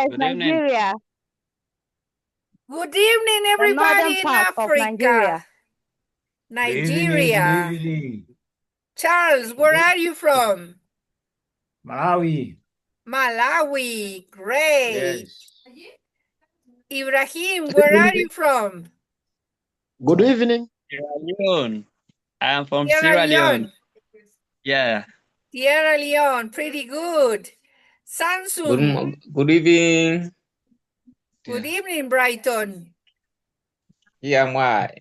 is Good evening. Nigeria. Good evening, The northern everybody in part of Nigeria. Nigeria. Good evening. Charles, where are you from? Malawi. Malawi. Great. Yes. Ibrahim, where are you from? Good evening. Sierra Leone. I am from Sierra Sierra Leone. Leone. Yeah. Sierra Leone. Pretty good. Samsung. Good evening. Good evening, Brighton. Here am I.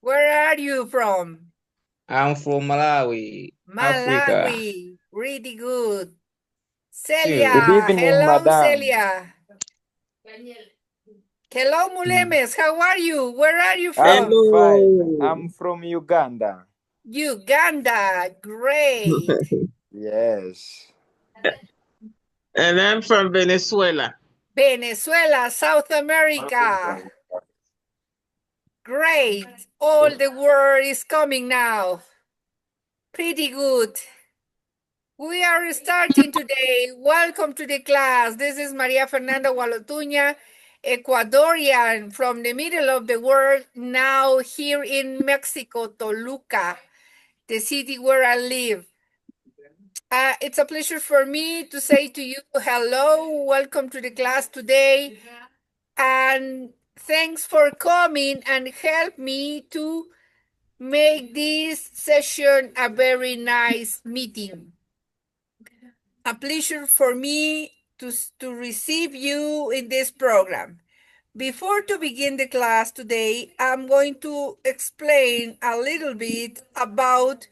Where are you from? I'm from Malawi, Africa. Malawi. Really good. Too. Celia. Good evening, Hello, madam. Celia. Hello, Mulemes. How are you? Where are you I'm from? fine. I'm from Uganda. Uganda. Great. Yes. And I'm from Venezuela. Venezuela, South America. Great. All the world is coming now. Pretty good. We are starting today. Welcome to the class. This is Maria Fernanda Gualotuña, Ecuadorian from the middle of the world, now here in Mexico, Toluca, the city where I live. It's a pleasure for me to say to you hello, welcome to the class today, and thanks for coming and help me to make this session a very nice meeting. A pleasure for me to receive you in this program. Before to begin the class today, I'm going to explain a little bit about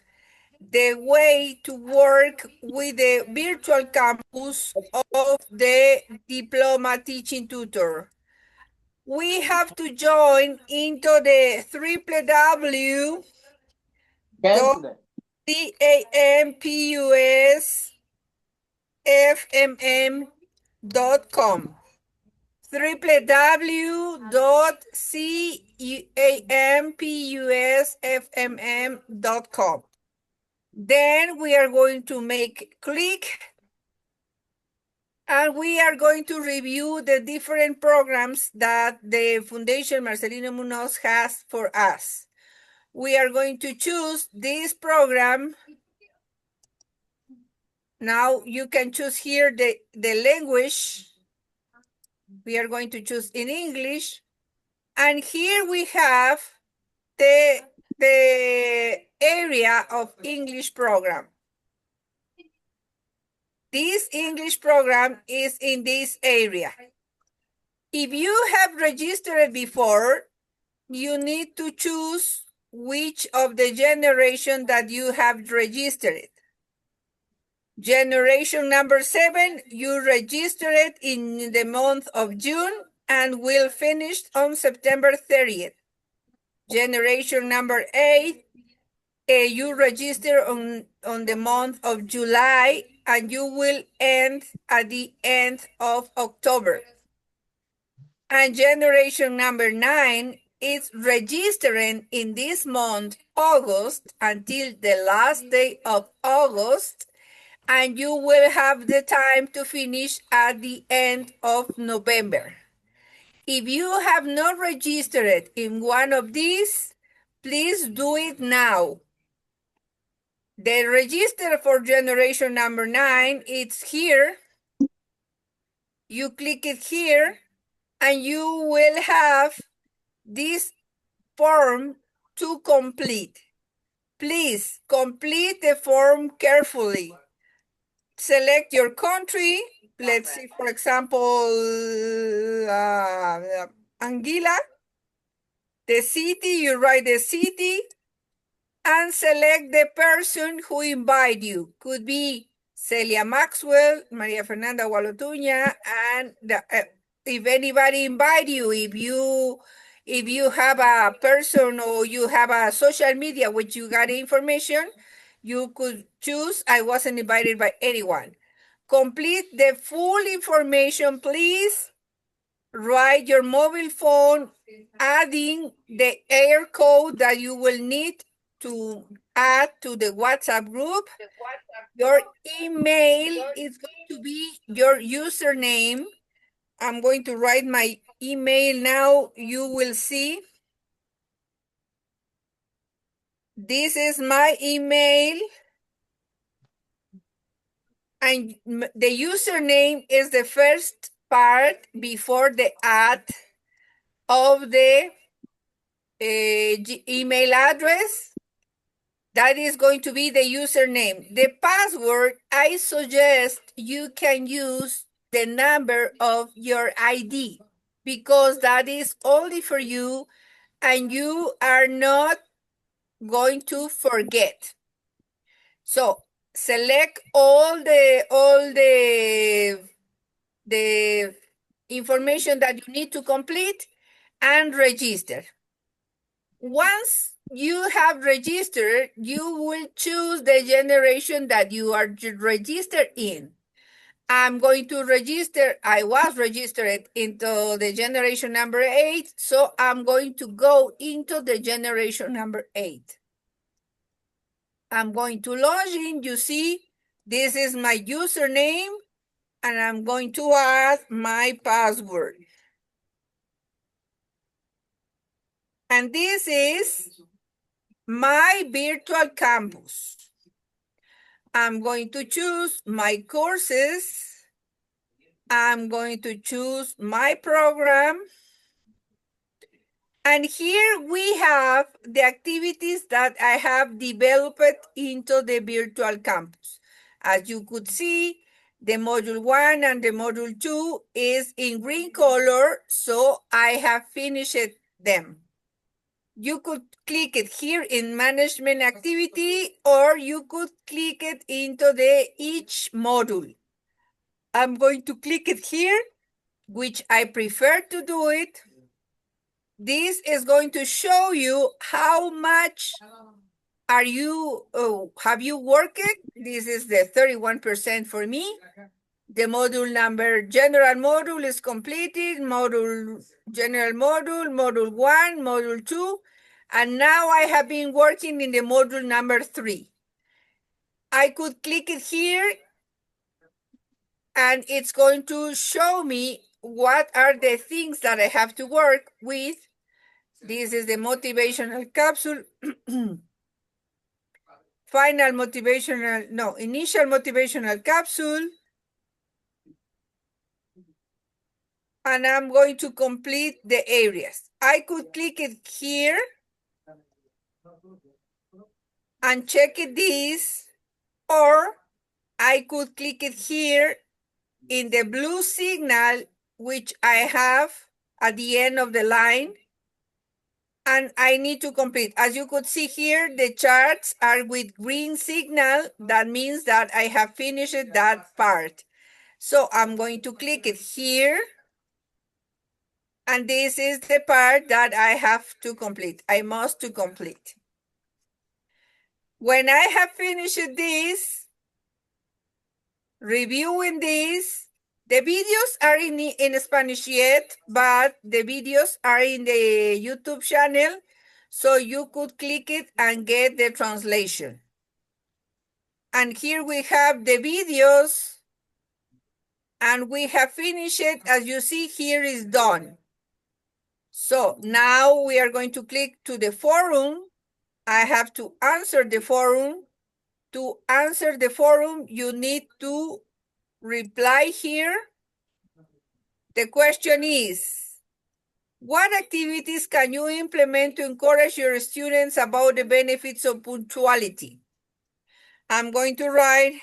the way to work with the virtual campus of the Diploma Teaching Tutor. We have to join into the www.campusfmm.com www.campusfmm.com. Then we are going to make click and we are going to review the different programs that the Foundation Marcelino Munoz has for us. We are going to choose this program. Now you can choose here the language. We are going to choose in English. And here we have the area of English program. This English program is in this area. If you have registered before, you need to choose which of the generation that you have registered. Generation number 7, you registered in the month of June and will finish on September 30th. Generation number 8, you register on the month of July and you will end at the end of October. And generation number 9 is registering in this month, August, until the last day of August, and you will have the time to finish at the end of November. If you have not registered in one of these, please do it now. The register for generation number 9, it's here. You click it here, and you will have this form to complete. Please complete the form carefully. Select your country. Let's see, for example, Anguilla. The city, you write the city and select the person who invited you. Could be Celia Maxwell, Maria Fernanda Gualotuña, and if anybody invite you, if you have a person or you have a social media which you got information, you could choose I wasn't invited by anyone. Complete the full information, please. Write your mobile phone, adding the air code that you will need to add to the WhatsApp group. Your email is going to be your username, I'm going to write my email now. You will see. This is my email. And the username is the first part before the @ of the email address. That is going to be the username. The password, I suggest you can use the number of your ID because that is only for you and you are not going to forget. So select all the information that you need to complete and register. Once you have registered, you will choose the generation that you are registered in. I'm going to register, I was registered into the generation number 8, so I'm going to go into the generation number 8. I'm going to log in, you see, this is my username, and I'm going to add my password. And this is my virtual campus. I'm going to choose my courses. I'm going to choose my program. And here we have the activities that I have developed into the virtual campus. As you could see, the module 1 and the module 2 is in green color, so I have finished them. You could click it here in management activity, or you could click it into each module. I'm going to click it here, which I prefer to do it. This is going to show you how much have you worked. This is the 31% for me. The module number, general module is completed, general module 1, module 2, and now I have been working in the module number 3. I could click it here and it's going to show me what are the things that I have to work with. This is the motivational capsule. Initial motivational capsule. And I'm going to complete the areas. I could click it here and check it this, or I could click it here in the blue signal, which I have at the end of the line, and I need to complete. As you could see here, the charts are with green signal. That means that I have finished that part. So I'm going to click it here. And this is the part that I have to complete. I must to complete. When I have finished this, reviewing this, the videos are in Spanish yet, but the videos are in the YouTube channel, so you could click it and get the translation. And here we have the videos, and we have finished it. As you see, here is done. So now we are going to click to the forum. I have to answer the forum. To answer the forum, you need to reply here. The question is, what activities can you implement to encourage your students about the benefits of punctuality? I'm going to write,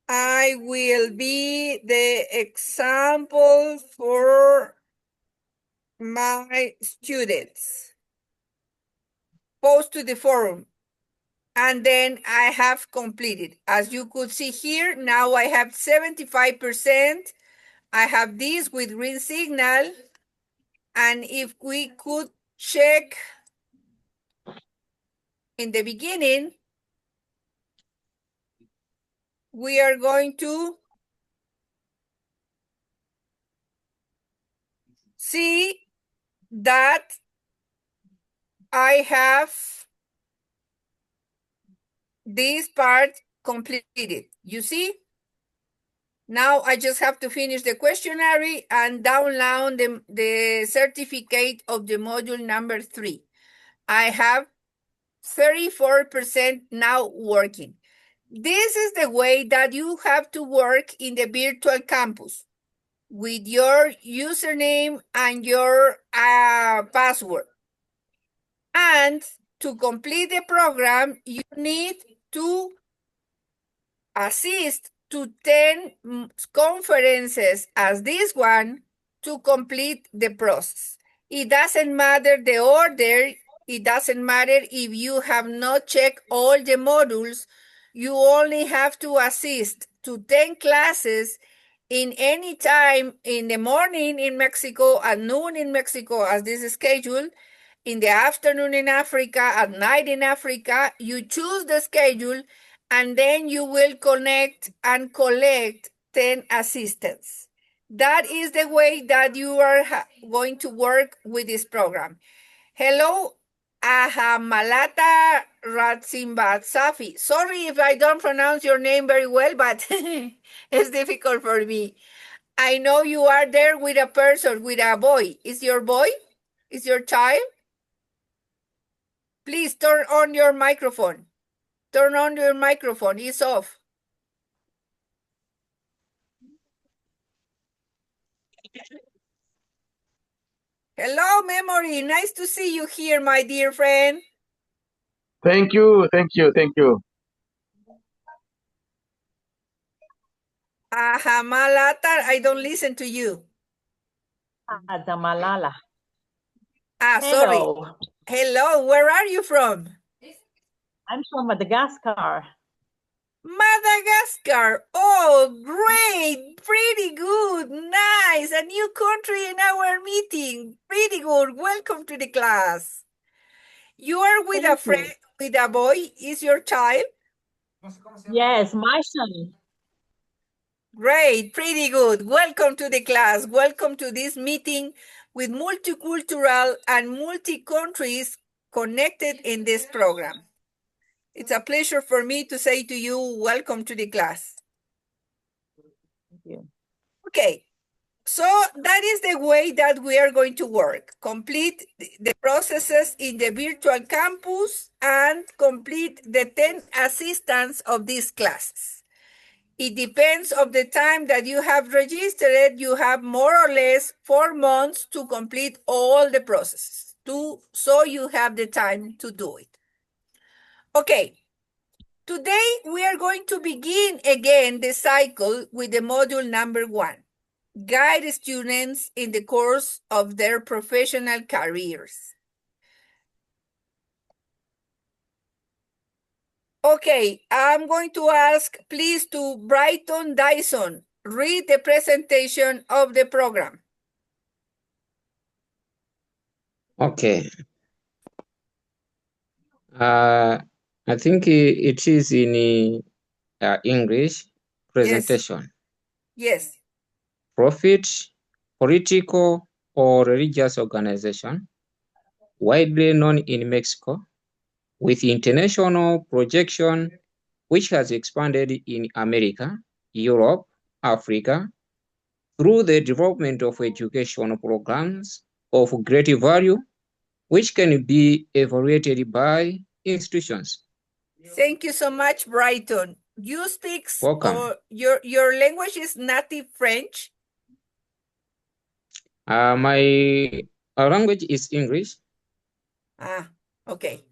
I will be the example for my students. Post to the forum. And then I have completed. As you could see here, now I have 75%. I have this with green signal. And if we could check in the beginning, we are going to see that I have this part completed. You see? Now I just have to finish the questionnaire and download the certificate of the module number 3. I have 34% now working. This is the way that you have to work in the virtual campus with your username and your password. And to complete the program, you need to assist to 10 conferences as this one to complete the process. It doesn't matter the order. It doesn't matter if you have not checked all the modules. You only have to assist to 10 classes in any time in the morning in Mexico, at noon in Mexico, as this is scheduled, in the afternoon in Africa, at night in Africa. You choose the schedule, and then you will connect and collect 10 assistants. That is the way that you are going to work with this program. Hello, Ahamalata Ratsimbat Safi. Sorry if I don't pronounce your name very well, but it's difficult for me. I know you are there with a person, with a boy. Is your boy? Is your child? Please turn on your microphone. Turn on your microphone. It's off. Hello, Memory. Nice to see you here, my dear friend. Thank you, thank you, thank you. Ahamalata, I don't listen to you. Adamalala. Sorry. Hello. Hello, where are you from? I'm from Madagascar. Madagascar. Oh, great. Pretty good. Nice. A new country in our meeting. Pretty good. Welcome to the class. You are with a friend, with a boy. Is your child? Yes, my son. Great. Pretty good. Welcome to the class. Welcome to this meeting with multicultural and multi-countries connected in this program. It's a pleasure for me to say to you, welcome to the class. Thank you. Okay, so that is the way that we are going to work. Complete the processes in the virtual campus and complete the 10 assistants of these classes. It depends of the time that you have registered. You have more or less 4 months to complete all the processes, so you have the time to do it. Okay. Today, we are going to begin again the cycle with the module number 1. Guide students in the course of their professional careers. Okay, I'm going to ask, please, to Brighton Dyson, read the presentation of the program. Okay. I think it is in English presentation. Yes. Profit, political or religious organization, widely known in Mexico, with international projection, which has expanded in America, Europe, Africa, through the development of educational programs of great value, which can be evaluated by institutions. Thank you so much, Brighton. You speak, Welcome. Your language is native French? My language is English. Okay.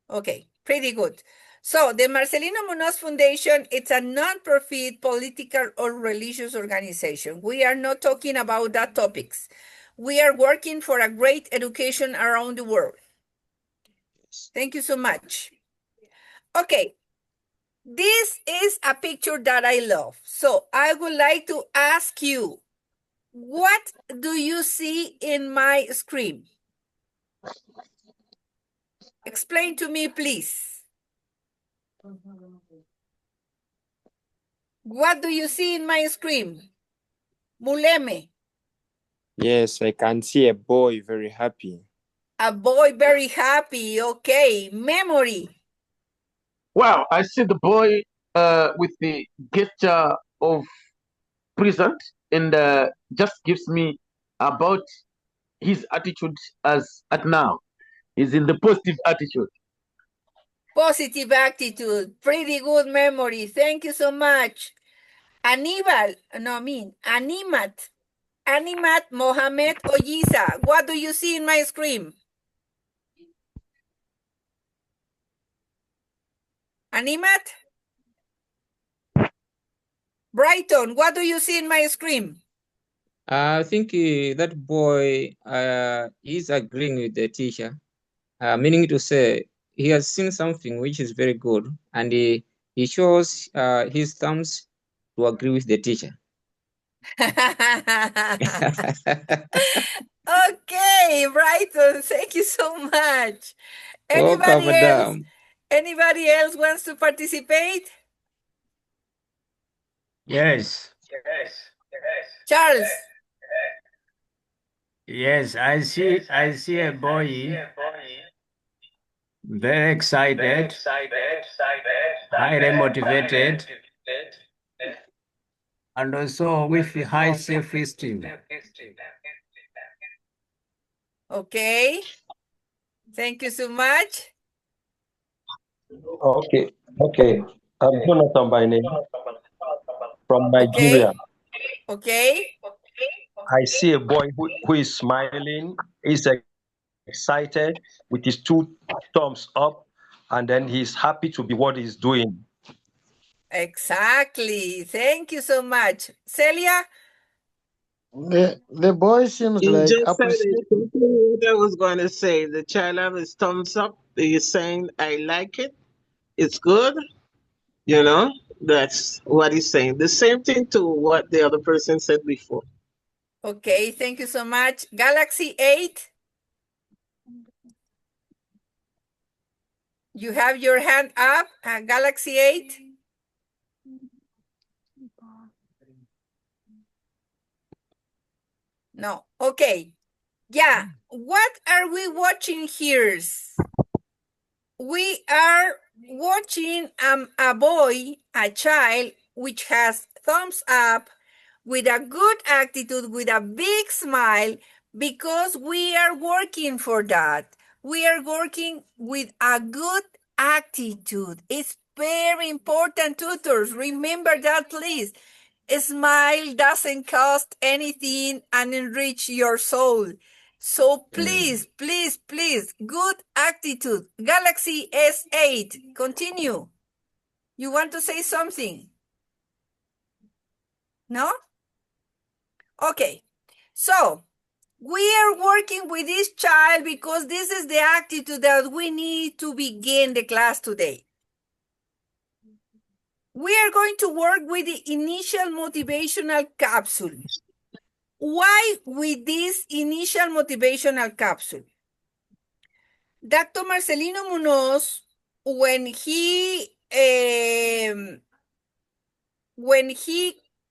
Okay, pretty good. So the Marcelino Munoz Foundation, it's a non-profit political or religious organization. We are not talking about that topics. We are working for a great education around the world. Thank you so much. Okay, this is a picture that I love. So I would like to ask you, what do you see in my screen? Explain to me, please. What do you see in my screen? Muleme. Yes, I can see a boy very happy. A boy very happy. Okay. Memory. Wow, I see the boy with the gesture of present and just gives me about his attitude as at now. He's in the positive attitude. Positive attitude. Pretty good memory. Thank you so much. Animat Mohamed Oyiza. What do you see in my screen? Animat? Brighton, what do you see in my screen? I think that boy is agreeing with the teacher, meaning to say he has seen something which is very good, and he shows his thumbs to agree with the teacher. Okay, Brighton, thank you so much. Welcome, madam. Anybody else wants to participate? Yes. Charles. Yes, I see a boy very excited, highly motivated, and also with high self-esteem. Okay. Thank you so much. Okay. I'm Jonathan by name from Nigeria. Okay. I see a boy who is smiling, is excited with his two thumbs up, and then he's happy to be what he's doing. Exactly. Thank you so much. Celia? The boy seems You like just said appreciating. what I was going to say. The child have his thumbs up. He's saying, I like it. It's good. You know, that's what he's saying. The same thing to what the other person said before. Okay, thank you so much. Galaxy 8? You have your hand up, Galaxy 8? No. Okay. Yeah. What are we watching here? We are watching a boy, a child, which has thumbs up, with a good attitude, with a big smile, because we are working for that. We are working with a good attitude. It's very important, tutors. Remember that, please. A smile doesn't cost anything and enrich your soul. So please, please, please, good attitude. Galaxy S8, continue. You want to say something? No? Okay. So, we are working with this child because this is the attitude that we need to begin the class today. We are going to work with the initial motivational capsule. Why with this initial motivational capsule? Dr. Marcelino Munoz, when he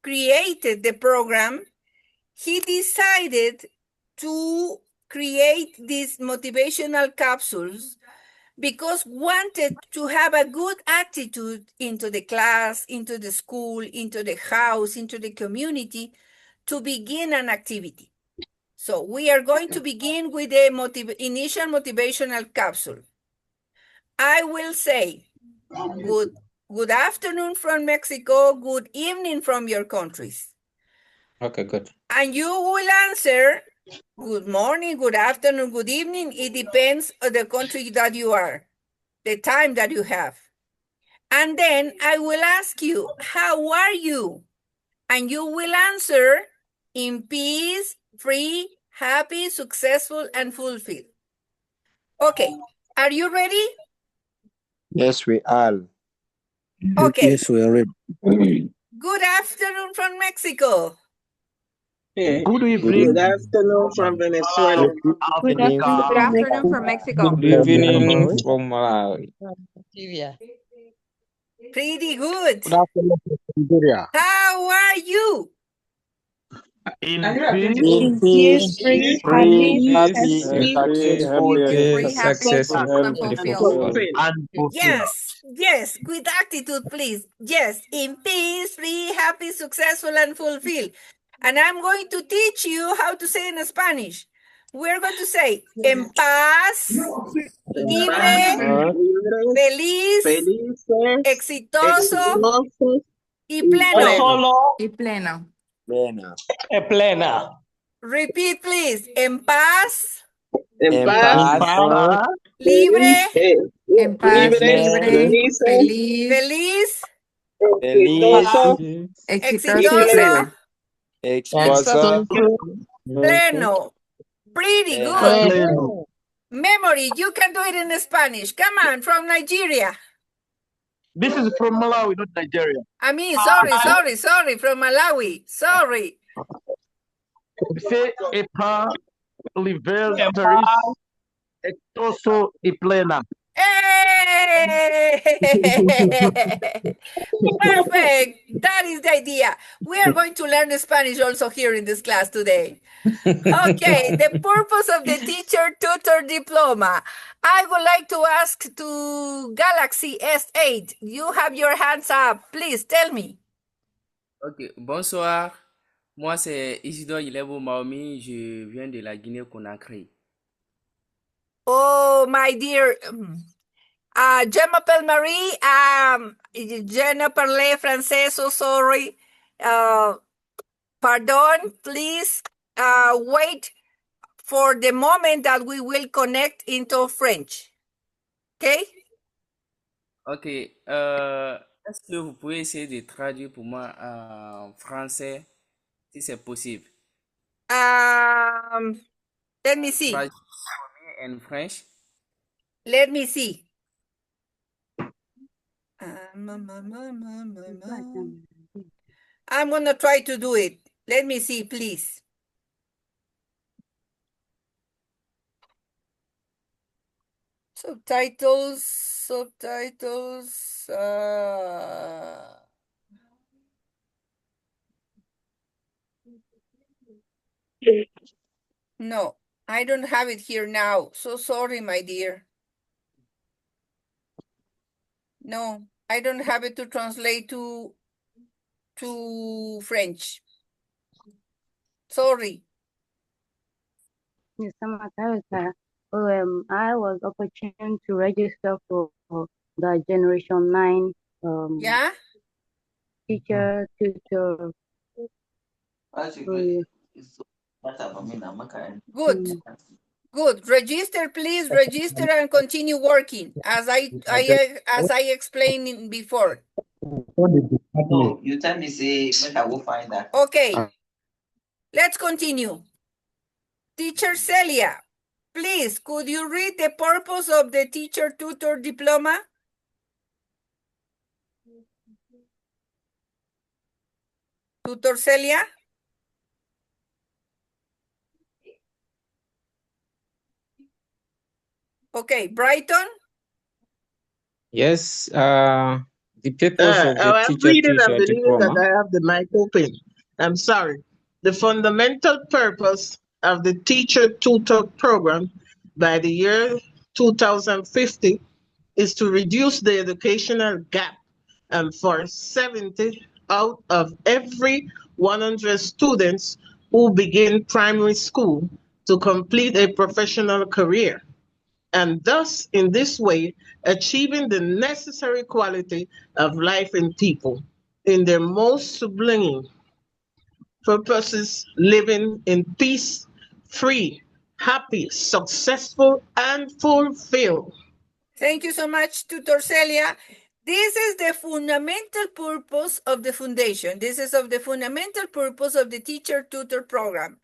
created the program, he decided to create these motivational capsules because wanted to have a good attitude into the class, into the school, into the house, into the community to begin an activity. So we are going to begin with the initial motivational capsule. I will say good afternoon from Mexico, good evening from your countries. Okay, good. And you will answer good morning, good afternoon, good evening. It depends on the country that you are, the time that you have. And then I will ask you, how are you? And you will answer in peace, free, happy, successful, and fulfilled. Okay, are you ready? Yes, we are. Okay. Yes, we are ready. Good afternoon from Mexico. Yeah. Good evening. Good afternoon from Venezuela. Good afternoon from Mexico. Good evening from Malawi. Pretty good. Good afternoon from Nigeria. How are you? In In peace, peace, free, happy, successful, successful, Successful and and fulfilled. fulfilled. and fulfilled. Yes, yes, with attitude, please. Yes, in peace, free, happy, successful, and fulfilled. And I'm going to teach you how to say in Spanish. We're going to say en paz, libre, libre, feliz, feliz, exitoso exitoso y y pleno. pleno. Y pleno. plena. Plena. Repeat, please. En paz, En En paz, paz, libre, En paz, libres, libre, libre, felices, feliz, feliz, feliz, exitoso y exitoso exitoso, pleno. exitoso, pleno. Pretty pleno. good. Pleno. Memory, you can do it in Spanish. Come on, from Nigeria. This is from Malawi, not Nigeria. I mean, sorry, from Malawi. Sorry. Say epa, liver, feliz, exitoso y plena. Hey! Perfect. That is the idea. We are going to learn Spanish also here in this class today. Okay, the purpose of the teacher tutor diploma. I would like to ask to Galaxy S8. You have your hands up. Please tell me. Ok, bonsoir. Moi, c'est Isidore Ilebo Maomi. Je viens de la Guinée-Conakry. Oh, my dear. Je m'appelle Marie. Je ne parle français, so sorry. Pardon, please wait for the moment that we will connect into French. Okay? Ok, est-ce que vous pouvez essayer de traduire pour moi en français, si c'est possible? Let me see. Traduire en French. Let me see. I'm going to try to do it. Let me see, please. Subtitles. No, I don't have it here now. So sorry, my dear. No, I don't have it to translate to French. Sorry. Yes, I was opportune to register for the Generation 9 Yeah? teacher tutor. Good. Good. Register, please. Register and continue working as I explained before. No, you tell me say make I go find that. Okay. Let's continue. Teacher Celia, please, could you read the purpose of the teacher tutor diploma? Tutor Celia? Okay, Brighton? Yes, the purpose of the I'm teacher reading and tutor believing that diploma. I have the mic open. I'm sorry. The fundamental purpose of the teacher tutor program by the year 2050 is to reduce the educational gap, and for 70 out of every 100 students who begin primary school to complete a professional career, and thus in this way achieving the necessary quality of life in people in their most sublime purposes, living in peace, free, happy, successful, and fulfilled. Thank you so much, Tutor Celia. This is the fundamental purpose of the foundation. This is of the fundamental purpose of the teacher tutor program.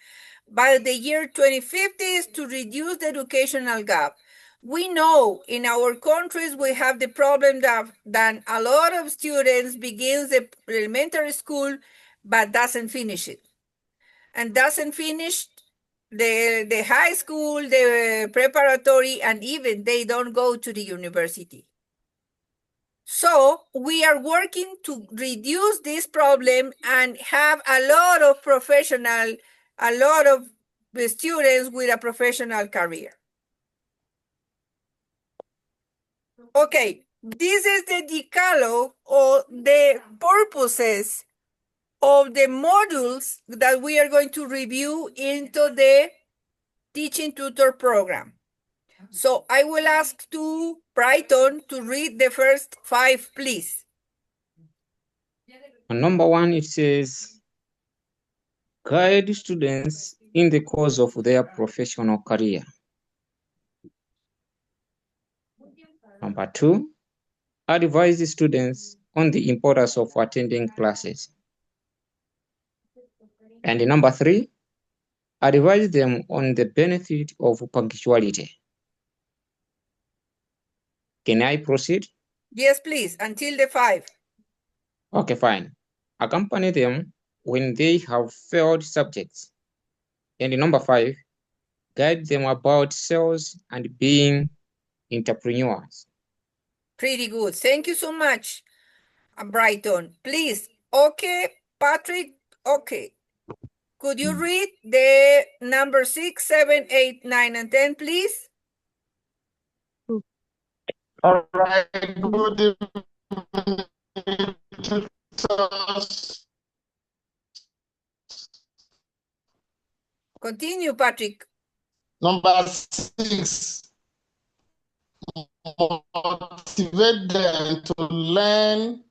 By the year 2050 is to reduce the educational gap. We know in our countries we have the problem that a lot of students begins the elementary school but doesn't finish it. And doesn't finish the high school, the preparatory, and even they don't go to the university. So we are working to reduce this problem and have a lot of students with a professional career. Okay, this is the decalogue or the purposes of the modules that we are going to review into the teaching tutor program. So I will ask to Brighton to read the first 5, please. On number 1, it says, guide students in the course of their professional career. Number 2, advise the students on the importance of attending classes. And number 3, advise them on the benefit of punctuality. Can I proceed? Yes, please, until the 5. Okay, fine. Accompany them when they have failed subjects. And number 5, guide them about sales and being entrepreneurs. Pretty good. Thank you so much, Brighton. Please, okay, Patrick, okay. Could you read the number 6, 7, 8, 9, and 10, please? All right, good evening. Continue, Patrick. Number 6, motivate them to learn.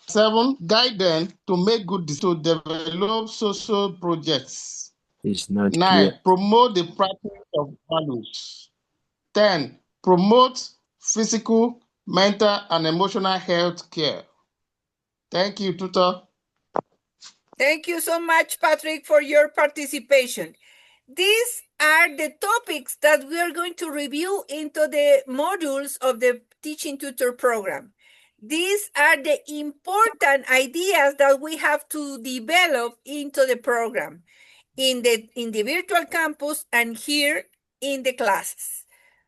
7, guide them to make good decisions to develop social projects. It's not 9, clear. promote the practice of values. 10, promote physical, mental, and emotional health care. Thank you, Tutor. Thank you so much, Patrick, for your participation. These are the topics that we are going to review into the modules of the Teaching Tutor program. These are the important ideas that we have to develop into the program in the virtual campus and here in the classes.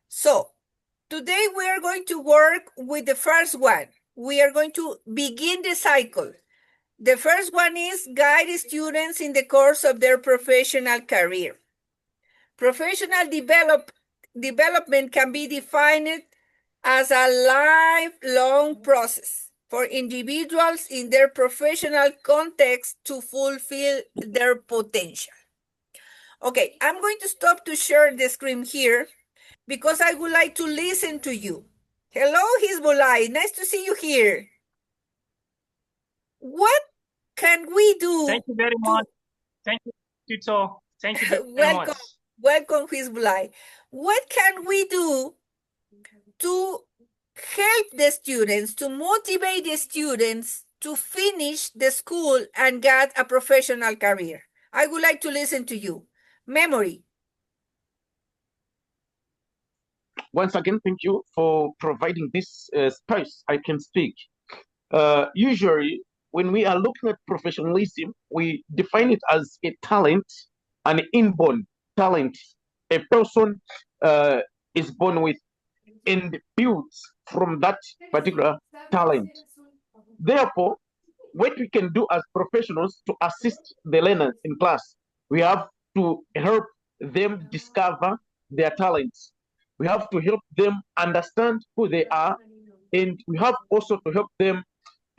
So today we are going to work with the first one. We are going to begin the cycle. The first one is guide students in the course of their professional career. Professional development can be defined as a lifelong process for individuals in their professional context to fulfill their potential. Okay, I'm going to stop to share the screen here because I would like to listen to you. Hello, Hizbullah. Nice to see you here. What can we do? Thank you very much. Thank you, Tutor. Thank you very much. Welcome, Hizbullah. What can we do to help the students, to motivate the students to finish the school and get a professional career? I would like to listen to you. Memory. Once again, thank you for providing this space I can speak. Usually, when we are looking at professionalism, we define it as a talent, an inborn talent. A person is born with and built from that particular talent. Therefore, what we can do as professionals to assist the learners in class, we have to help them discover their talents. We have to help them understand who they are, and we have also to help them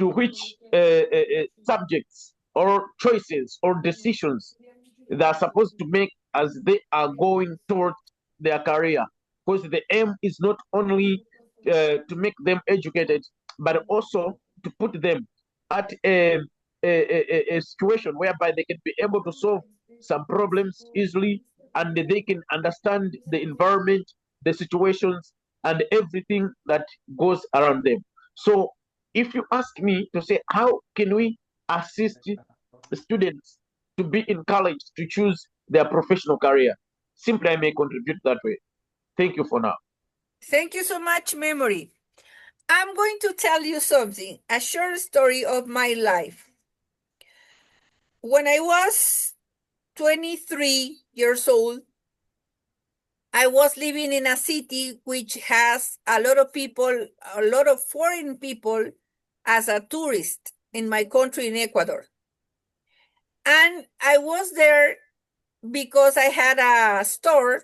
to which subjects or choices or decisions they are supposed to make as they are going towards their career. Because the aim is not only to make them educated, but also to put them at a situation whereby they can be able to solve some problems easily and they can understand the environment, the situations, and everything that goes around them. So if you ask me to say, how can we assist students to be encouraged to choose their professional career? Simply, I may contribute that way. Thank you for now. Thank you so much, Memory. I'm going to tell you something, a short story of my life. When I was 23 years old, I was living in a city which has a lot of people, a lot of foreign people as a tourist in my country in Ecuador. And I was there because I had a store.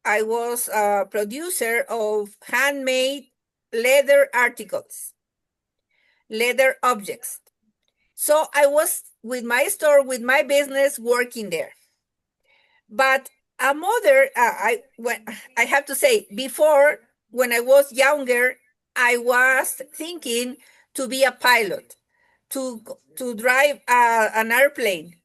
I was a producer of handmade leather articles, leather objects. So I was with my store, with my business working there. But a mother, I have to say, before, when I was younger, I was thinking to be a pilot, to drive an airplane,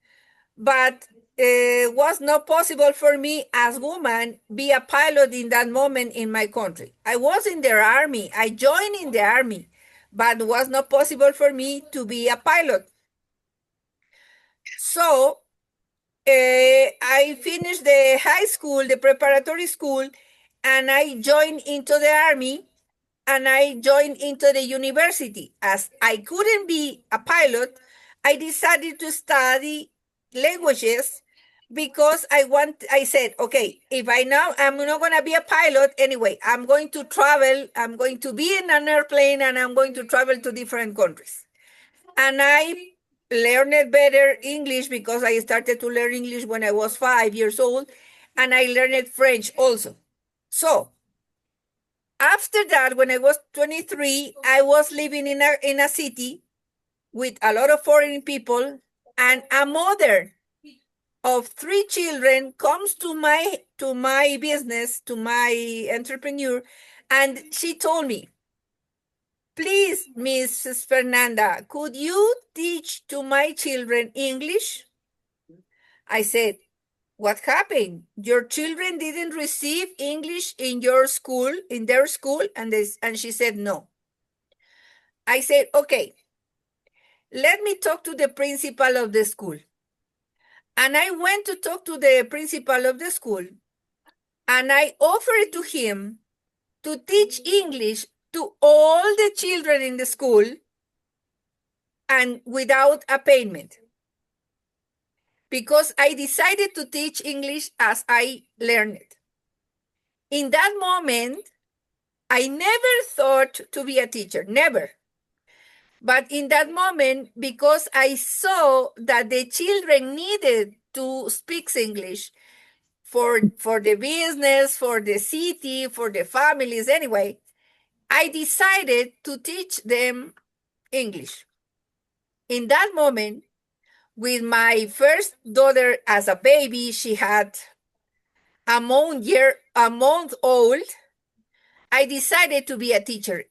but it was not possible for me as woman be a pilot in that moment in my country. I was in the army. I joined in the army, but it was not possible for me to be a pilot. So I finished the high school, the preparatory school, and I joined into the army, and I joined into the university. As I couldn't be a pilot, I decided to study languages because I said, okay, if I'm not going to be a pilot anyway, I'm going to travel, I'm going to be in an airplane, and I'm going to travel to different countries. And I learned better English because I started to learn English when I was 5 years old, and I learned French also. So after that, when I was 23, I was living in a city with a lot of foreign people, and a mother of 3 children comes to my business, to my entrepreneur, and she told me, please, Mrs. Fernanda, could you teach to my children English? I said, what happened? Your children didn't receive English in your school, in their school? And she said, no. I said, okay, let me talk to the principal of the school. And I went to talk to the principal of the school, and I offered to him to teach English to all the children in the school and without a payment, because I decided to teach English as I learned it. In that moment, I never thought to be a teacher, never. But in that moment, because I saw that the children needed to speak English for the business, for the city, for the families anyway, I decided to teach them English. In that moment, with my first daughter as a baby, she had a month old, I decided to be a teacher.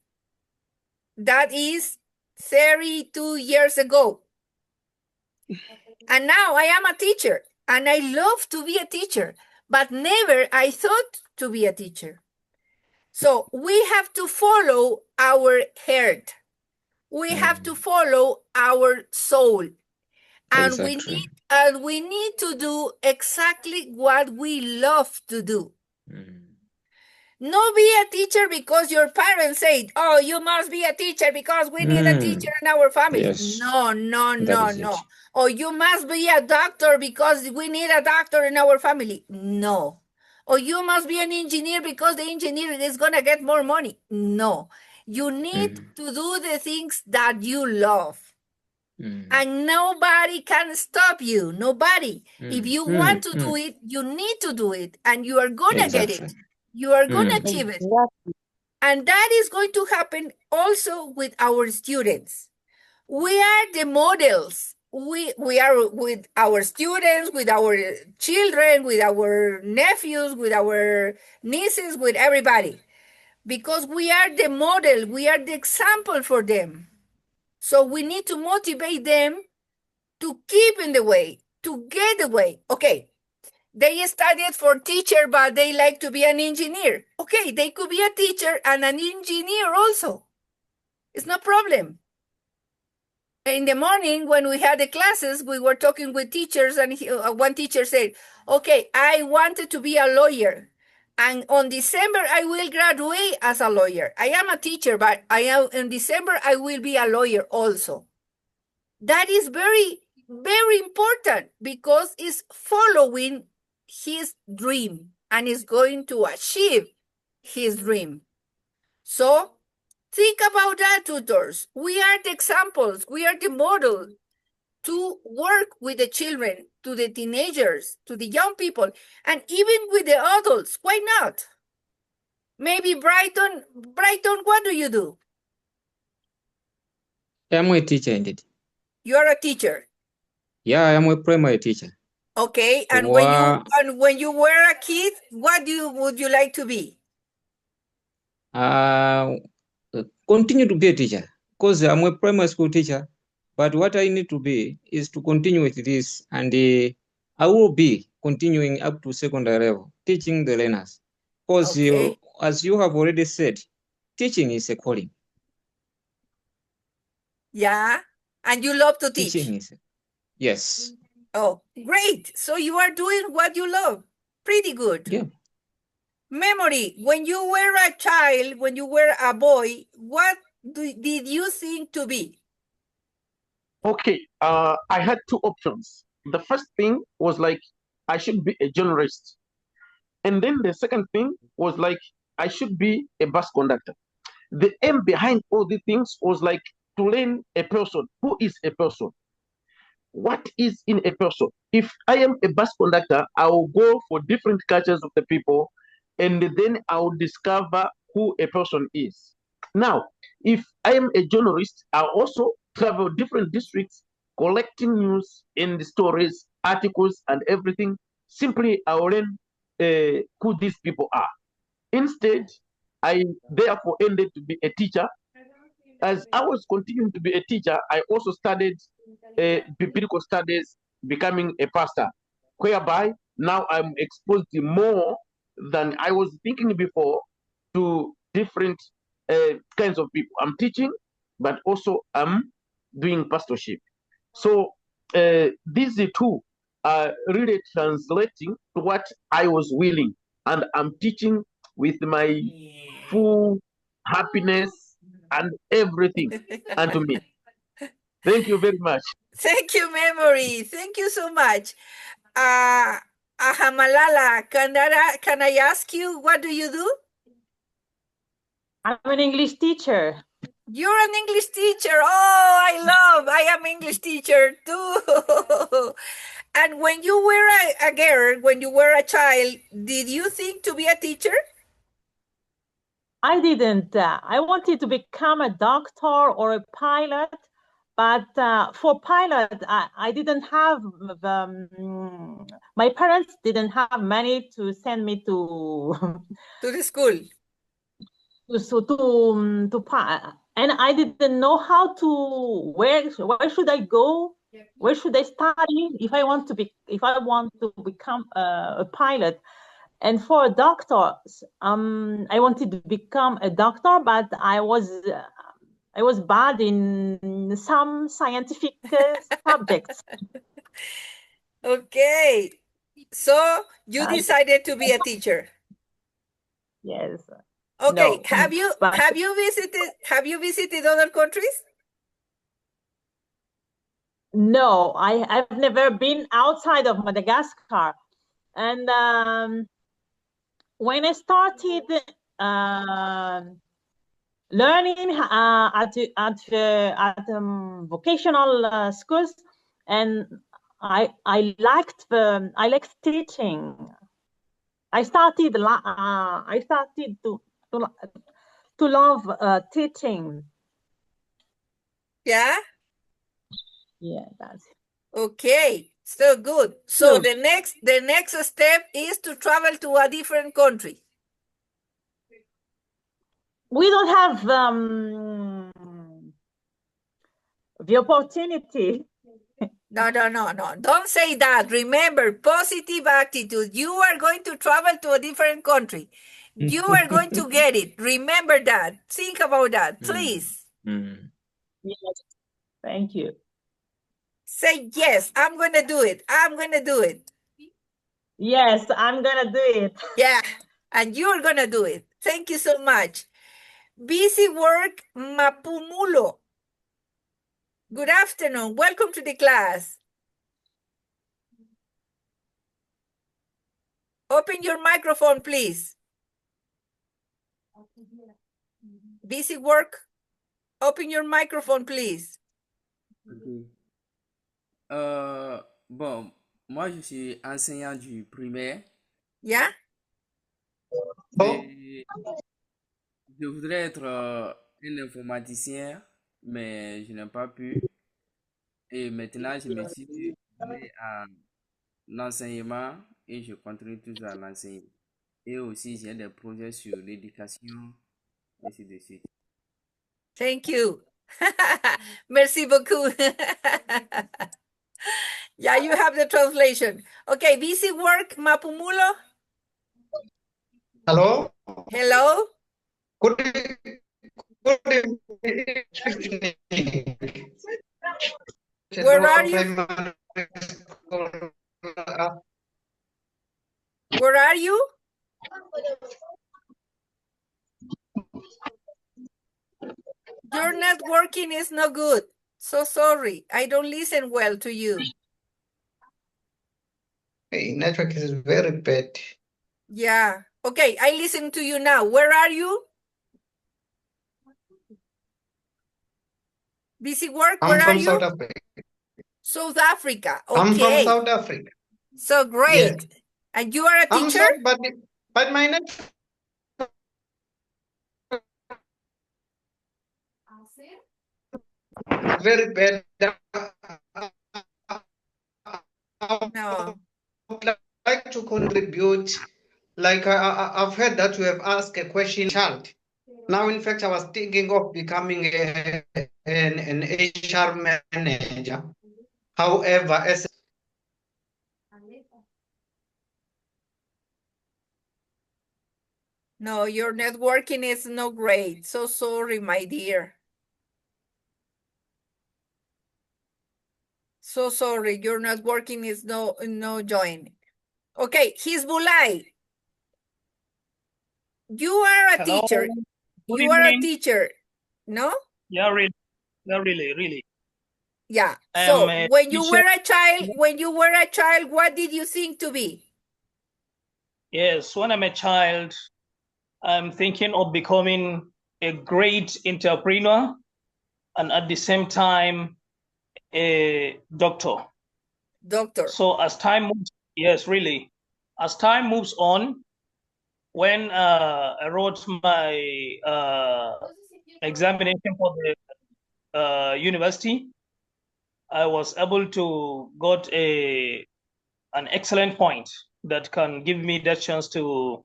That is 32 years ago. And now I am a teacher, and I love to be a teacher, but never I thought to be a teacher. So we have to follow our heart. We have to follow our soul. And Exactly. we need to do exactly what we love to do. Not be a teacher because your parents said, oh, you must be a teacher because we need a teacher in our family. Yes. No. That is it. Or you must be a doctor because we need a doctor in our family. No. Or you must be an engineer because the engineer is going to get more money. No. You need to do the things that you love. And nobody can stop you. Nobody. If you want to do it, you need to do it. And you are going to get it. You are going to achieve it. And that is going to happen also with our students. We are the models. We are with our students, with our children, with our nephews, with our nieces, with everybody. Because we are the model. We are the example for them. So we need to motivate them to keep in the way, to get the way. Okay, they studied for teacher, but they like to be an engineer. Okay, they could be a teacher and an engineer also. It's no problem. In the morning, when we had the classes, we were talking with teachers, and one teacher said, okay, I wanted to be a lawyer. And on December, I will graduate as a lawyer. I am a teacher, but in December, I will be a lawyer also. That is very, very important because it's following his dream and is going to achieve his dream. So think about that, tutors. We are the examples, we are the model to work with the children, to the teenagers, to the young people, and even with the adults. Why not? Maybe Brighton, what do you do? I'm a teacher indeed. You are a teacher. Yeah, I'm a primary teacher. Okay, and when you were a kid, what would you like to be? Continue to be a teacher because I'm a primary school teacher. But what I need to be is to continue with this, and I will be continuing up to secondary level, teaching the learners. Because as you have already said, teaching is a calling. Yeah, and you love to teach. Teaching is, yes. Oh, great. So you are doing what you love. Pretty good. Yeah. Memory, when you were a child, when you were a boy, what did you think to be? Okay, I had two options. The first thing was like, I should be a journalist. And then the second thing was like, I should be a bus conductor. The aim behind all these things was like to learn a person. Who is a person? What is in a person? If I am a bus conductor, I will go for different cultures of the people, and then I will discover who a person is. Now, if I am a journalist, I also travel different districts, collecting news and stories, articles, and everything. Simply, I will learn who these people are. Instead, I therefore ended to be a teacher. As I was continuing to be a teacher, I also studied biblical studies, becoming a pastor, whereby now I'm exposed more than I was thinking before to different kinds of people. I'm teaching, but also I'm doing pastorship. So these two are really translating to what I was willing, and I'm teaching with my full happiness and everything unto me. Thank you very much. Thank you, Memory. Thank you so much. Ahamalala, can I ask you, what do you do? I'm an English teacher. You're an English teacher. Oh, I am English teacher too. And when you were a girl, when you were a child, did you think to be a teacher? I didn't. I wanted to become a doctor or a pilot, but for pilot, I didn't have my parents didn't have money to send me to to the school. And I didn't know how to where should I go, where should I study if I want to become a pilot. And for doctors, I wanted to become a doctor, but I was bad in some scientific subjects. Okay, so you decided to be a teacher. Yes. Okay. No, have you visited other countries? No, I've never been outside of Madagascar. And when I started learning at vocational schools, and I liked teaching. I started to love teaching. Yeah. Yeah, that's it. Okay, so good. So the next step is to travel to a different country. We don't have the opportunity. No. Don't say that. Remember, positive attitude. You are going to travel to a different country. You are going to get it. Remember that. Think about that, please. Yes. Thank you. Say yes, I'm going to do it. I'm going to do it. Yes, I'm going to do it. Yeah, and you're going to do it. Thank you so much. Busy work Mapumulo. Good afternoon. Welcome to the class. Open your microphone, please. Busy work. Open your microphone, please. Ok. Bon, moi je suis enseignant du primaire Yeah? et je voudrais être un informaticien, mais je n'ai pas pu. Et maintenant, je me suis mis à l'enseignement et je continue toujours à l'enseigner. Et aussi, j'ai des projets sur l'éducation, ainsi de suite. Thank you. Merci beaucoup. Yeah, you have the translation. Okay, busy work, Mapumulo. Hello. Hello. Good evening. Where are you? Where are you? Your networking is no good. So sorry. I don't listen well to you. Hey, network is very bad. Yeah. Okay, I listen to you now. Where are you? Busy work, I'm where are from you? South Africa. South Africa. I'm from Okay. South Africa. So great. Yes. And you are a I'm teacher? sorry, but my network is very bad. No. I would like to contribute. Like I've heard that you have asked a question, child. Now, in fact, I was thinking of becoming an HR manager. However, as No, your networking is no great. So sorry, my dear. So sorry, your networking is no join. Okay, Hizbullah. You are a Hello. teacher. Good You are a evening. teacher, no? Yeah, really. Yeah. I So am a when you teacher. were a child, what did you think to be? Yes, when I'm a child, I'm thinking of becoming a great entrepreneur and at the same time a doctor. Doctor. So as time moves, yes, really, as time moves on, when I wrote my examination for the university, I was able to got an excellent point that can give me that chance to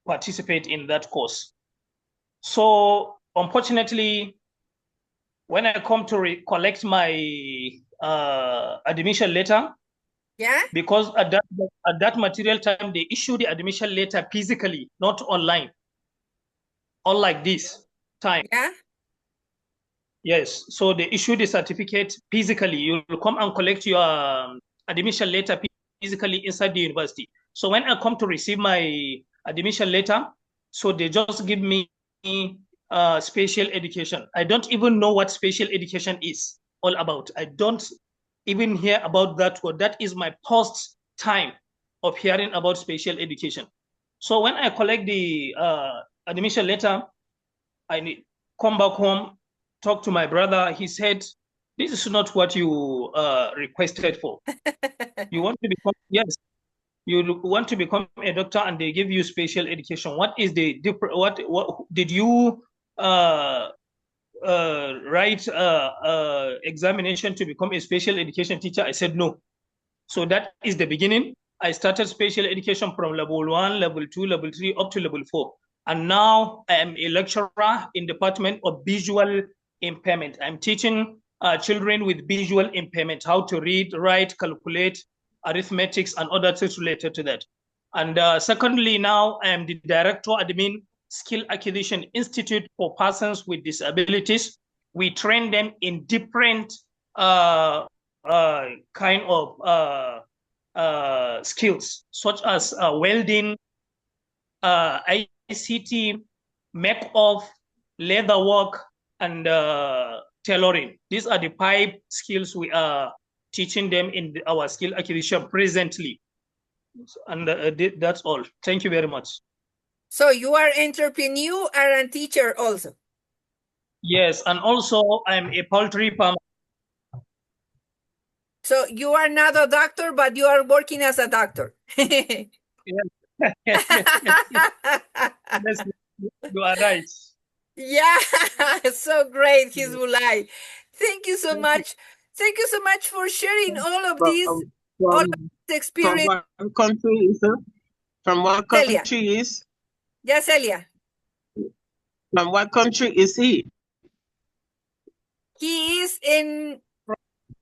participate in that course. So unfortunately, when I come to collect my admission letter, yeah, because at that material time they issue the admission letter physically, not online, unlike this time. Yeah. Yes, so they issue the certificate physically. You will come and collect your admission letter physically inside the university. So when I come to receive my admission letter, so they just give me special education. I don't even know what special education is all about. I don't even hear about that word. That is my first time of hearing about special education. So when I collect the admission letter, I come back home, talk to my brother. He said, "This is not what you requested for. You want to become you want to become a doctor, and they give you special education. What is the different? What did you write examination to become a special education teacher?" I said no. So that is the beginning. I started special education from level 1, level 2, level 3, up to level 4. And now I am a lecturer in Department of Visual Impairment. I'm teaching children with visual impairment how to read, write, calculate, arithmetics, and other things related to that. And secondly, now I am the director admin Skill Acquisition Institute for persons with disabilities. We train them in different kind of skills, such as welding, ICT, make-off, leather work, and tailoring. These are the 5 skills we are teaching them in our skill acquisition presently. And that's all. Thank you very much. So you are entrepreneur and teacher also. Yes, and also I'm a poultry farmer. So you are not a doctor, but you are working as a doctor. Yes. Yes, you are right. Yeah, so great, Hizbullah. Thank you so much. Thank you so much for sharing all of these From experience. what country is it? From what Celia. country is? Yeah, Celia. From what country is he? He is in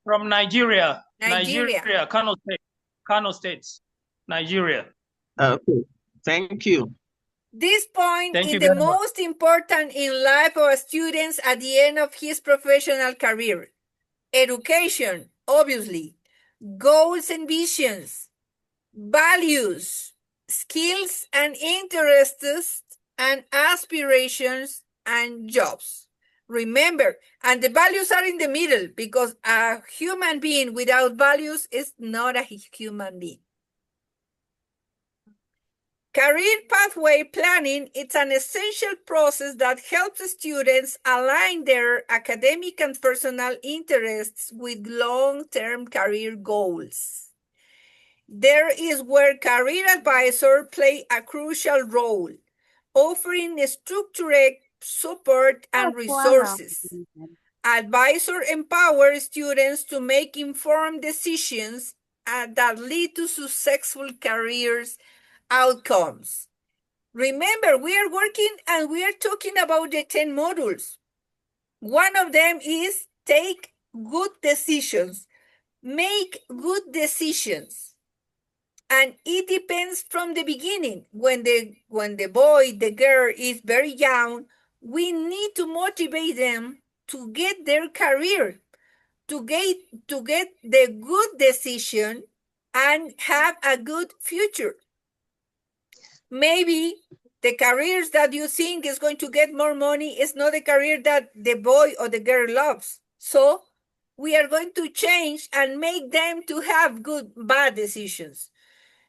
From Nigeria. Nigeria. Kano State. Kano State, Nigeria. Okay, thank you. This point Thank is you the very much. most important in life of students at the end of his professional career. Education, obviously, goals and visions, values, skills and interests, and aspirations and jobs. Remember, and the values are in the middle because a human being without values is not a human being. Career pathway planning is an essential process that helps students align their academic and personal interests with long-term career goals. There is where career advisors play a crucial role, offering structured support and resources. Advisor empower students to make informed decisions that lead to successful careers outcomes. Remember, we are working and we are talking about the 10 modules. One of them is take good decisions, make good decisions. And it depends from the beginning. When the boy, the girl is very young, we need to motivate them to get their career, to get the good decision and have a good future. Maybe the careers that you think is going to get more money is not the career that the boy or the girl loves. So we are going to change and make them to have bad decisions.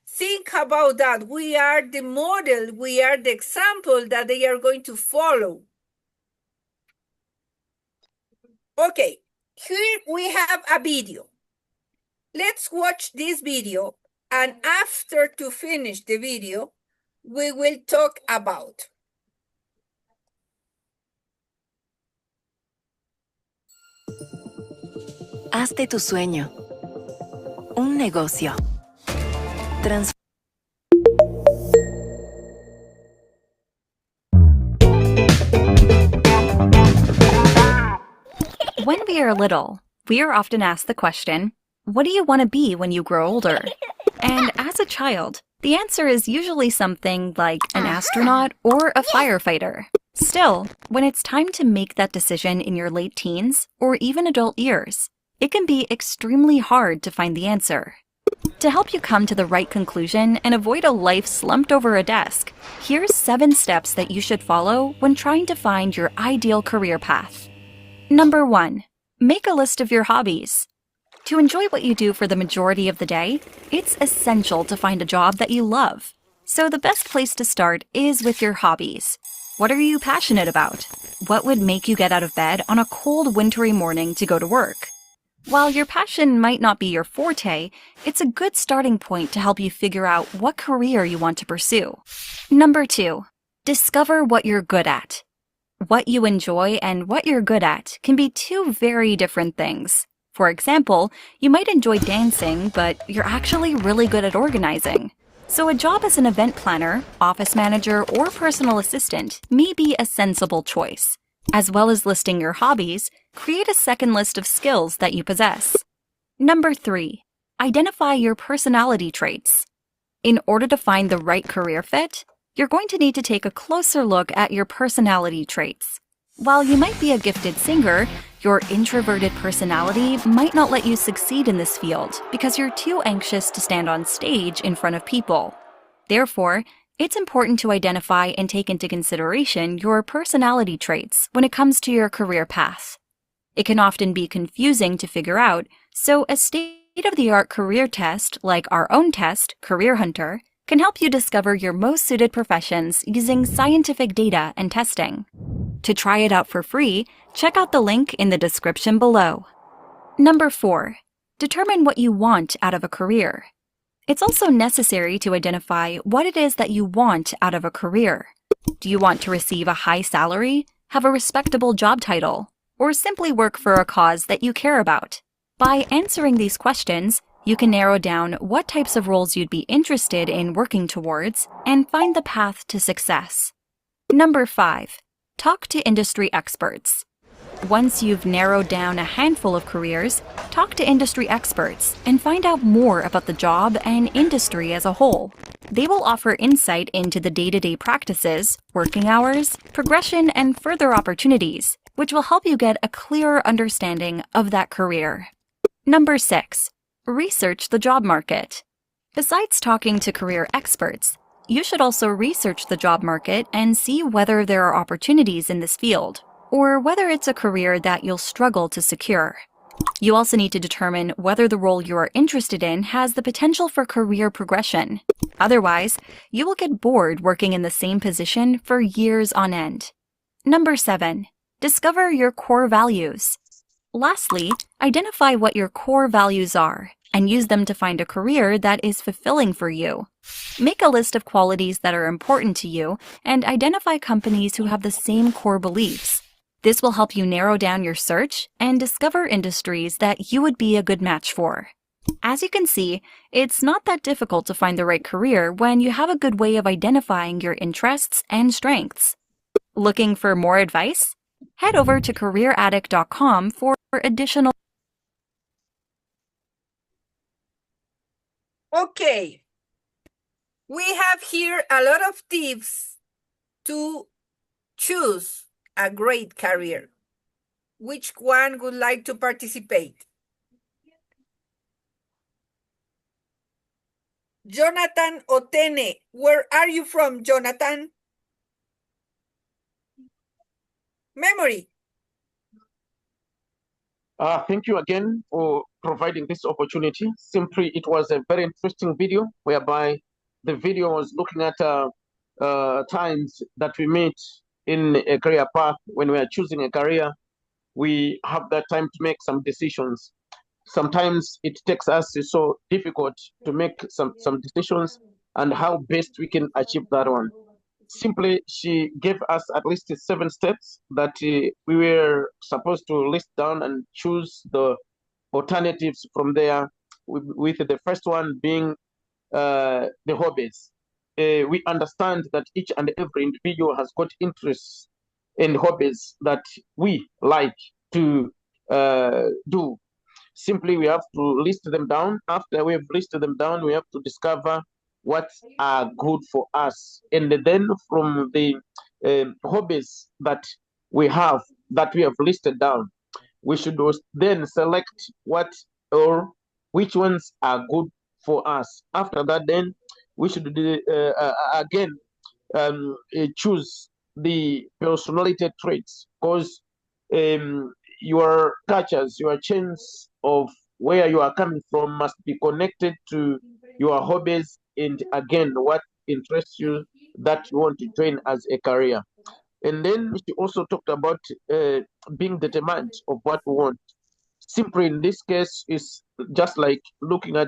Think about that. We are the model, we are the example that they are going to follow. Okay, here we have a video. Let's watch this video, and after to finish the video, we will talk about. Haz de tu sueño un negocio. When we are little, we are often asked the question, what do you want to be when you grow older? And as a child, the answer is usually something like an astronaut or a firefighter. Still, when it's time to make that decision in your late teens or even adult years, it can be extremely hard to find the answer. To help you come to the right conclusion and avoid a life slumped over a desk, here's 7 steps that you should follow when trying to find your ideal career path. Number 1. Make a list of your hobbies. To enjoy what you do for the majority of the day, it's essential to find a job that you love. So the best place to start is with your hobbies. What are you passionate about? What would make you get out of bed on a cold, wintry morning to go to work? While your passion might not be your forte, it's a good starting point to help you figure out what career you want to pursue. Number 2. Discover what you're good at. What you enjoy and what you're good at can be 2 very different things. For example, you might enjoy dancing, but you're actually really good at organizing. So a job as an event planner, office manager, or personal assistant may be a sensible choice. As well as listing your hobbies, create a second list of skills that you possess. Number 3. Identify your personality traits. In order to find the right career fit, you're going to need to take a closer look at your personality traits. While you might be a gifted singer, your introverted personality might not let you succeed in this field because you're too anxious to stand on stage in front of people. Therefore, it's important to identify and take into consideration your personality traits when it comes to your career path. It can often be confusing to figure out, so a stage state-of-the-art career test like our own test, Career Hunter, can help you discover your most suited professions using scientific data and testing. To try it out for free, check out the link in the description below. Number 4. Determine what you want out of a career. It's also necessary to identify what it is that you want out of a career. Do you want to receive a high salary, have a respectable job title, or simply work for a cause that you care about? By answering these questions, you can narrow down what types of roles you'd be interested in working towards and find the path to success. Number 5. Talk to industry experts. Once you've narrowed down a handful of careers, talk to industry experts and find out more about the job and industry as a whole. They will offer insight into the day-to-day practices, working hours, progression, and further opportunities, which will help you get a clearer understanding of that career. Number 6. Research the job market. Besides talking to career experts, you should also research the job market and see whether there are opportunities in this field, or whether it's a career that you'll struggle to secure. You also need to determine whether the role you are interested in has the potential for career progression. Otherwise, you will get bored working in the same position for years on end. Number 7. Discover your core values. Lastly, identify what your core values are and use them to find a career that is fulfilling for you. Make a list of qualities that are important to you and identify companies who have the same core beliefs. This will help you narrow down your search and discover industries that you would be a good match for. As you can see, it's not that difficult to find the right career when you have a good way of identifying your interests and strengths. Looking for more advice? Head over to careeraddict.com for additional. Okay. We have here a lot of tips to choose a great career. Which one would like to participate? Jonathan Otene. Where are you from, Jonathan? Memory. Thank you again for providing this opportunity. Simply, it was a very interesting video whereby the video was looking at times that we meet in a career path. When we are choosing a career, we have that time to make some decisions. Sometimes it takes us so difficult to make some decisions and how best we can achieve that one. Simply, she gave us at least 7 steps that we were supposed to list down and choose the alternatives from there, with the first one being the hobbies. We understand that each and every individual has got interests and hobbies that we like to do. Simply, we have to list them down. After we have listed them down, we have to discover what are good for us. And then from the hobbies that we have, that we have listed down, we should then select what or which ones are good for us. After that, then we should again choose the personality traits, because your cultures, your chains of where you are coming from must be connected to your hobbies and again what interests you that you want to join as a career. And then she also talked about being determined of what we want. Simply in this case is just like looking at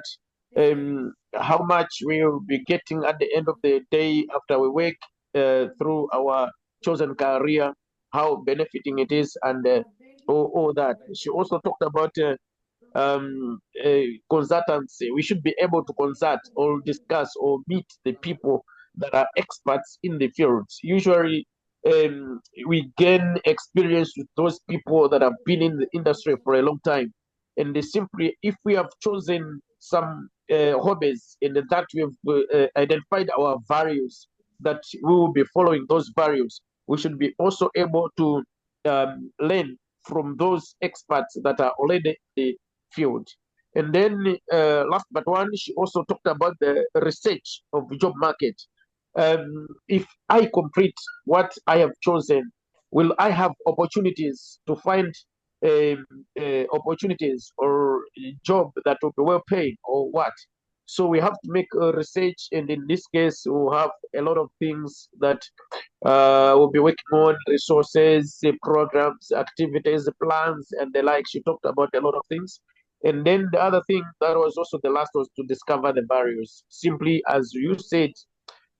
how much we will be getting at the end of the day after we work through our chosen career, how benefiting it is, and all that. She also talked about consultancy. We should be able to consult or discuss or meet the people that are experts in the fields. Usually, we gain experience with those people that have been in the industry for a long time. And they simply, if we have chosen some hobbies and that we have identified our values, that we will be following those values, we should be also able to learn from those experts that are already in the field. And then last but one, she also talked about the research of the job market. If I complete what I have chosen, will I have opportunities to find opportunities or job that will be well paid or what. So we have to make a research, and in this case, we'll have a lot of things that we'll be working on: resources, programs, activities, plans, and the like. She talked about a lot of things. And then the other thing that was also the last was to discover the barriers. Simply as you said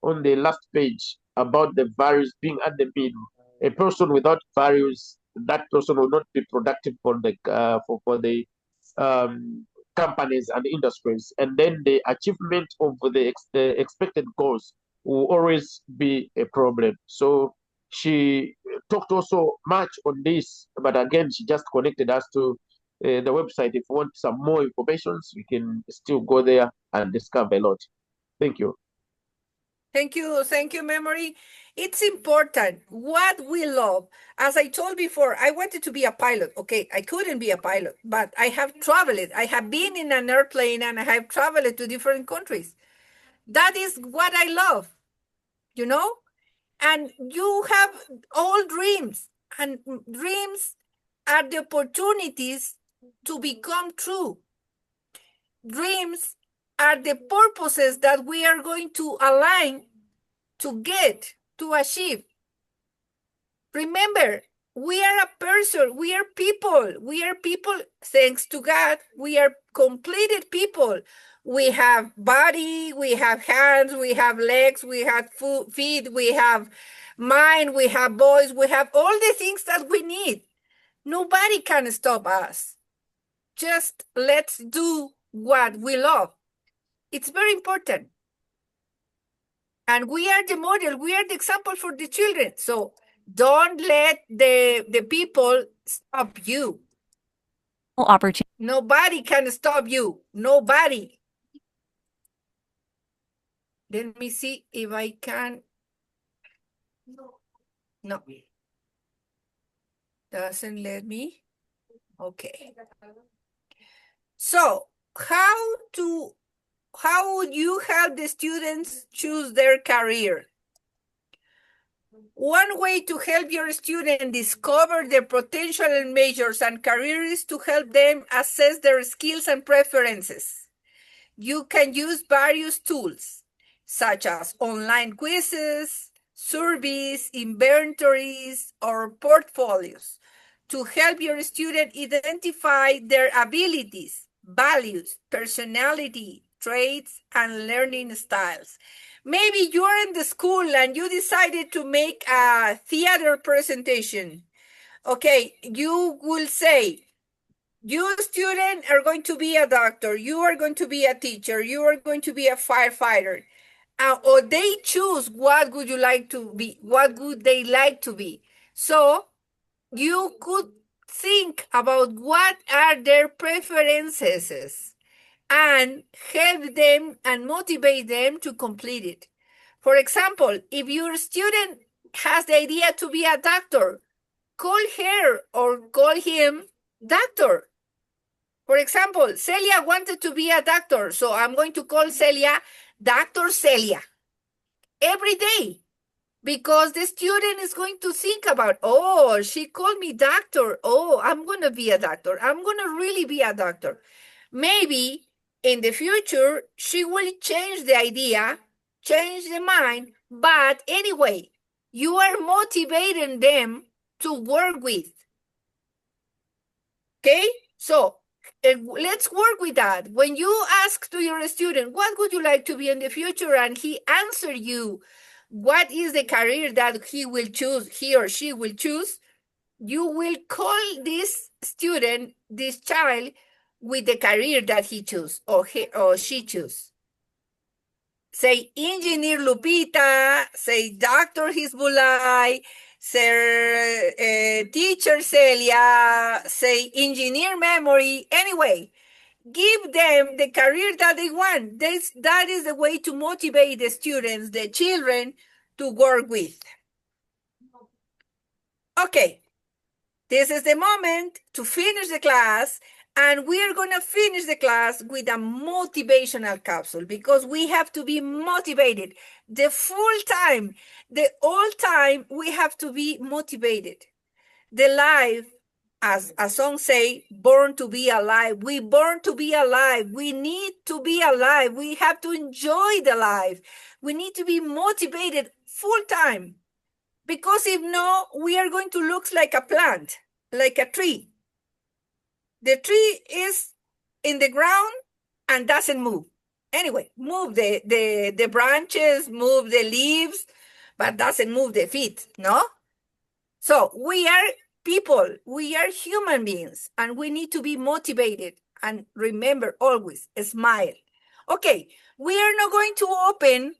on the last page about the values being at the middle. A person without values, that person will not be productive for the um, companies and industries. And then the achievement of the expected goals will always be a problem. So she talked also much on this, but again, she just connected us to the website. If you want some more information, we can still go there and discover a lot. Thank you. Thank you, Memory. It's important what we love. As I told before, I wanted to be a pilot. Okay, I couldn't be a pilot, but I have traveled. I have been in an airplane and I have traveled to different countries. That is what I love, you know? And you have all dreams, and dreams are the opportunities to become true. Dreams are the purposes that we are going to align to get, to achieve. Remember, we are a person, we are people, thanks to God, we are completed people. We have body, we have hands, we have legs, we have feet, we have mind, we have voice, we have all the things that we need. Nobody can stop us. Just let's do what we love. It's very important. And we are the model, we are the example for the children. So don't let the people stop you. Opportunity. Nobody can stop you. Nobody. Let me see if I can. No. Doesn't let me. Okay. So how would you help the students choose their career? One way to help your student discover their potential and majors and careers is to help them assess their skills and preferences. You can use various tools, such as online quizzes, surveys, inventories, or portfolios, to help your student identify their abilities, values, personality, traits, and learning styles. Maybe you're in the school and you decided to make a theater presentation. Okay, you will say, you students are going to be a doctor, you are going to be a teacher, you are going to be a firefighter. Or they choose what would you like to be, what would they like to be. So you could think about what are their preferences and help them and motivate them to complete it. For example, if your student has the idea to be a doctor, call her or call him doctor. For example, Celia wanted to be a doctor, so I'm going to call Celia Dr. Celia every day, because the student is going to think about, oh, she called me doctor. Oh, I'm going to be a doctor. I'm going to really be a doctor. Maybe in the future, she will change the idea, change the mind. But anyway, you are motivating them to work with. Okay? So let's work with that. When you ask to your student, what would you like to be in the future? And he answer you, what is the career that he will choose, he or she will choose, you will call this student, this child, with the career that he choose or he or she choose. Say Engineer Lupita, say Dr. Hizbullah, say Teacher Celia, say Engineer Memory. Anyway, give them the career that they want. That is the way to motivate the students, the children, to work with. Okay, this is the moment to finish the class, and we are going to finish the class with a motivational capsule, because we have to be motivated the full time, the whole time. We have to be motivated. The life as a song say, born to be alive. We born to be alive. We need to be alive. We have to enjoy the life. We need to be motivated full time. Because if no, we are going to look like a plant, like a tree. The tree is in the ground and doesn't move. Anyway, move the branches, move the leaves, but doesn't move the feet, no? So we are people, we are human beings, and we need to be motivated. And remember, always smile. Okay, we are not going to open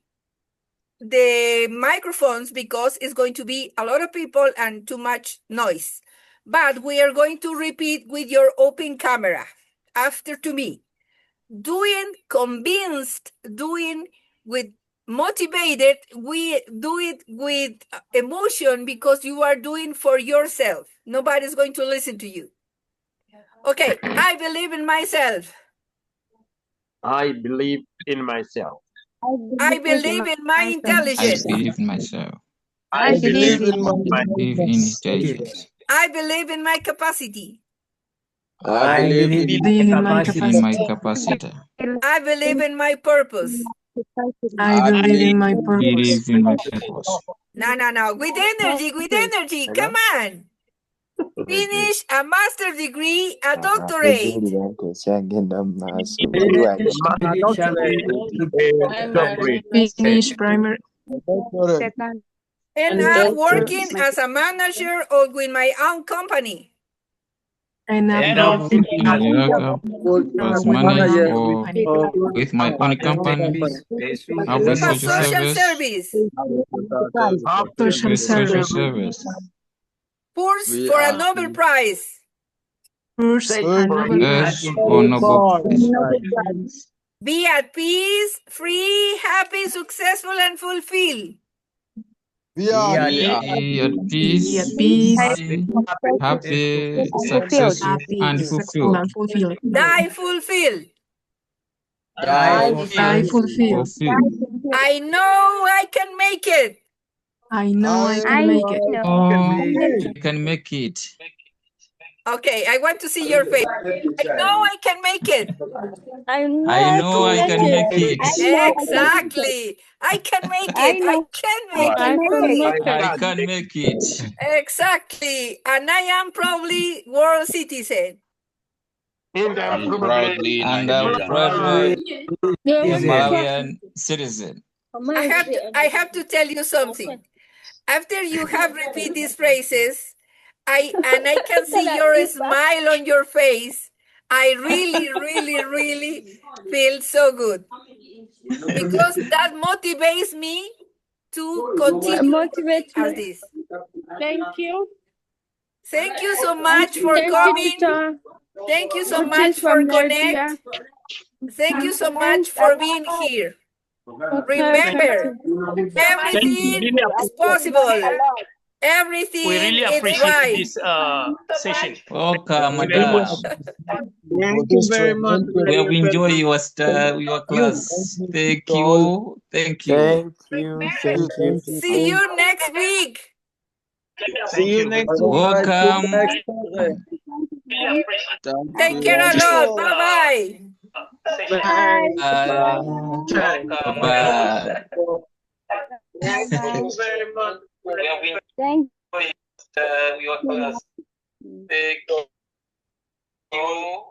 the microphones because it's going to be a lot of people and too much noise. But we are going to repeat with your open camera after to me. Doing convinced, doing with motivated, we do it with emotion because you are doing for yourself. Nobody's going to listen to you. Okay, I believe in myself. I believe in myself. I believe in my I intelligence. believe in myself. I believe in I my believe in intelligence. I believe in my capacity. I believe in my In my capacity. capacity. I believe in my purpose. I believe in my Believe purpose. in my purpose. No. With energy. Come on. Finish a master's degree, a doctorate. Finish primary. And I'm working as a manager or with my own company. And And I'm working as manager or with my own company. Have a Have a social social service. social With social service. service. Purse for a Nobel Prize. First, a Nobel Yes, Prize. or Nobel Prize. Be at peace, free, happy, successful, and fulfilled. Be at peace, happy, successful, and fulfilled. Die fulfilled. Die fulfilled. I know I can make it. I know I can make it. Oh, you can make it. Okay, I want to see your face. I know I can make it. I know I can make it. Exactly. I can make it. I can make it. Really. I can make it. Exactly. And I am probably world citizen. And I'm probably And I'm probably a Malian citizen. I have to tell you something. After you have repeated these phrases, I can see your smile on your face. I really feel so good because that motivates me to continue as this. Thank you. Thank you so much for coming. Thank you so much for connect. Thank you so much for being here. Remember, everything is possible. Everything We really is appreciate right. this session. Welcome, Thank you very madam. much. Thank you very much. We have enjoyed your class. Thank you. Thank you. See you next week. See you next week. Welcome. Take care a lot. Bye-bye. Bye. Bye. Thank you very much. Thank Your class. Thank you.